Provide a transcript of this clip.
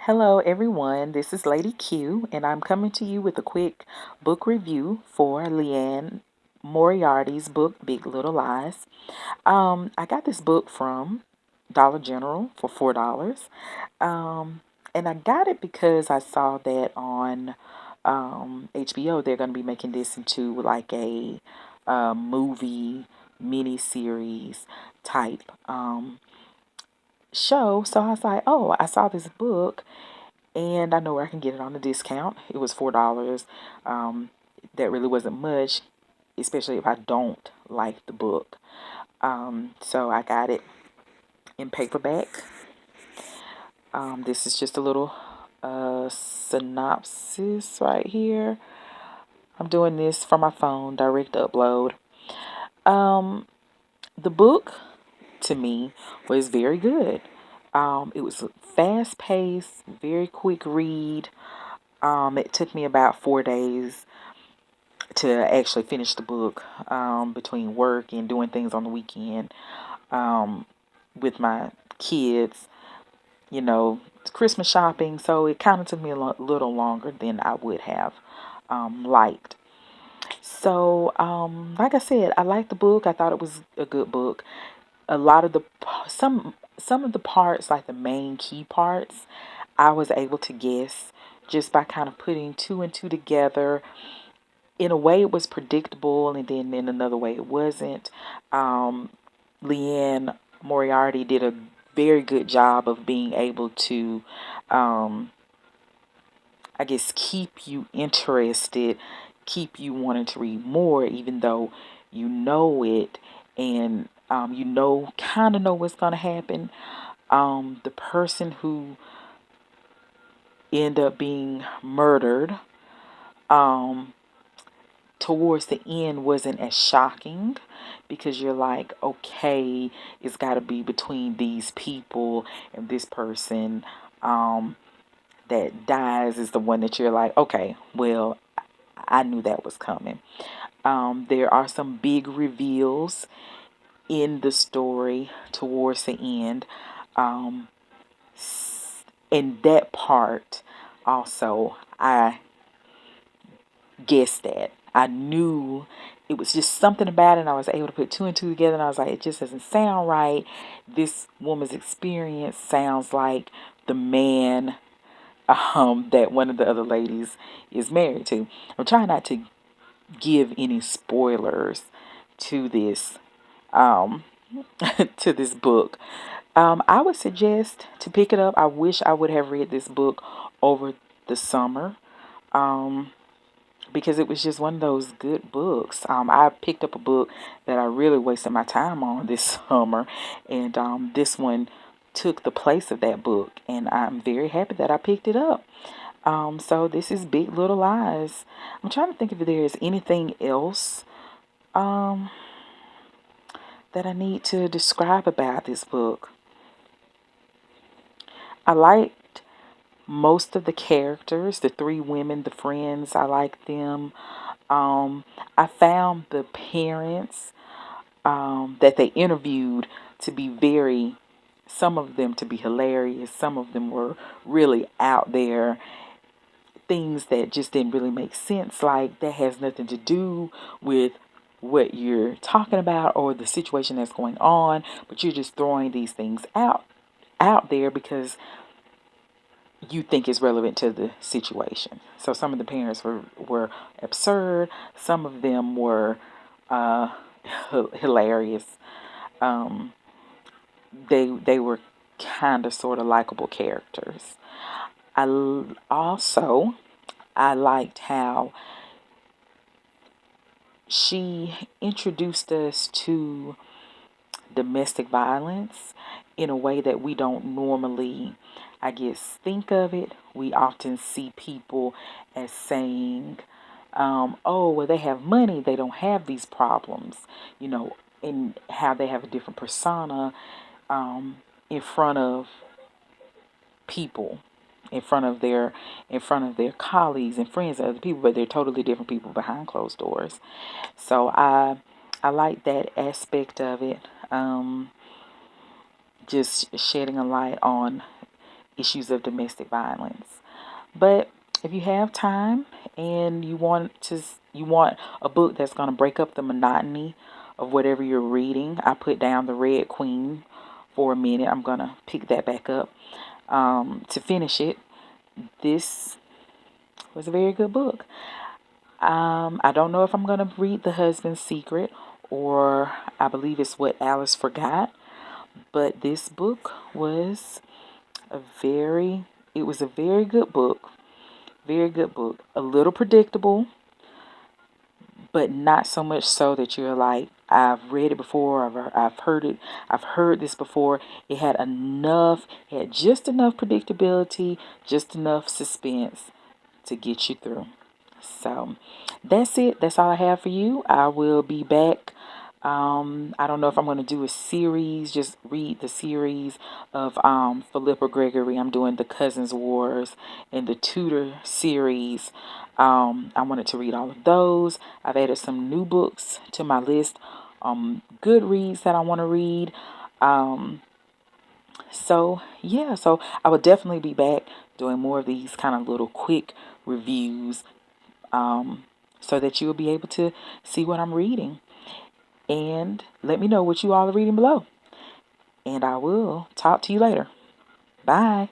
Hello, everyone. This is Lady Q, and I'm coming to you with a quick book review for Liane Moriarty's book, Big Little Lies. I got this book from Dollar General for $4. Um, and I got it because I saw that on HBO they're going to be making this into like a movie mini series type show. So I was like, oh, I saw this book and I know where I can get it on a discount. It was $4. Um, that really wasn't much, especially if I don't like the book. So I got it in paperback. This is just a little synopsis right here. I'm doing this from my phone, direct upload. Um, the book to me was very good. It was fast paced, very quick read. It took me about 4 days to actually finish the book between work and doing things on the weekend with my kids, you know, Christmas shopping. So it kind of took me a little longer than I would have liked. So, like I said, I liked the book. I thought it was a good book. A lot of the some of the parts, like the main key parts, I was able to guess just by kind of putting two and two together. In a way, it was predictable, and then in another way, it wasn't. Um, Liane Moriarty did a very good job of being able to, um, I guess, keep you interested, keep you wanting to read more, even though you know it and kind of know what's going to happen. The person who ended up being murdered, um, towards the end wasn't as shocking because you're like, okay, it's got to be between these people and this person that dies is the one that you're like, okay, well, I knew that was coming. There are some big reveals in the story towards the end. Um, in that part, also, I guessed that. I knew it was just something about it. And I was able to put two and two together. And I was like, it just doesn't sound right. This woman's experience sounds like the man that one of the other ladies is married to. I'm trying not to give any spoilers to this um, to this book. I would suggest to pick it up. I wish I would have read this book over the summer. Um, because it was just one of those good books. I picked up a book that I really wasted my time on this summer, and this one took the place of that book, and I'm very happy that I picked it up. So this is Big Little Lies. I'm trying to think if there is anything else um, that I need to describe about this book. I liked most of the characters, the three women, the friends. I liked them. I found the parents that they interviewed to be some of them to be hilarious. Some of them were really out there, things that just didn't really make sense. Like that has nothing to do with what you're talking about or the situation that's going on, but you're just throwing these things out there because you think is relevant to the situation. So some of the parents were absurd. Some of them were uh, hilarious. Um, they were kind of sort of likable characters. Also I liked how she introduced us to domestic violence in a way that we don't normally, I guess, think of it. We often see people as saying, oh, well, they have money, they don't have these problems, and how they have a different persona um, in front of people, in front of their colleagues and friends and other people, but they're totally different people behind closed doors. So I like that aspect of it. Just shedding a light on issues of domestic violence. But if you have time and you want a book that's going to break up the monotony of whatever you're reading, I put down The Red Queen for a minute. I'm going to pick that back up to finish it. This was a very good book. I don't know if I'm going to read The Husband's Secret, or I believe it's What Alice Forgot, but this book was it was a very good book. Very good book. A little predictable, but not so much so that you're like, I've read it before, I've heard it, I've heard this before. It had just enough predictability, just enough suspense to get you through. So that's it. That's all I have for you. I will be back. I don't know if I'm going to do a series, just read the series of Philippa Gregory. I'm doing the Cousins Wars and the Tudor series. I wanted to read all of those. I've added some new books to my list, good reads that I want to read. So I will definitely be back doing more of these kind of little quick reviews, so that you'll be able to see what I'm reading. And let me know what you all are reading below. And I will talk to you later. Bye.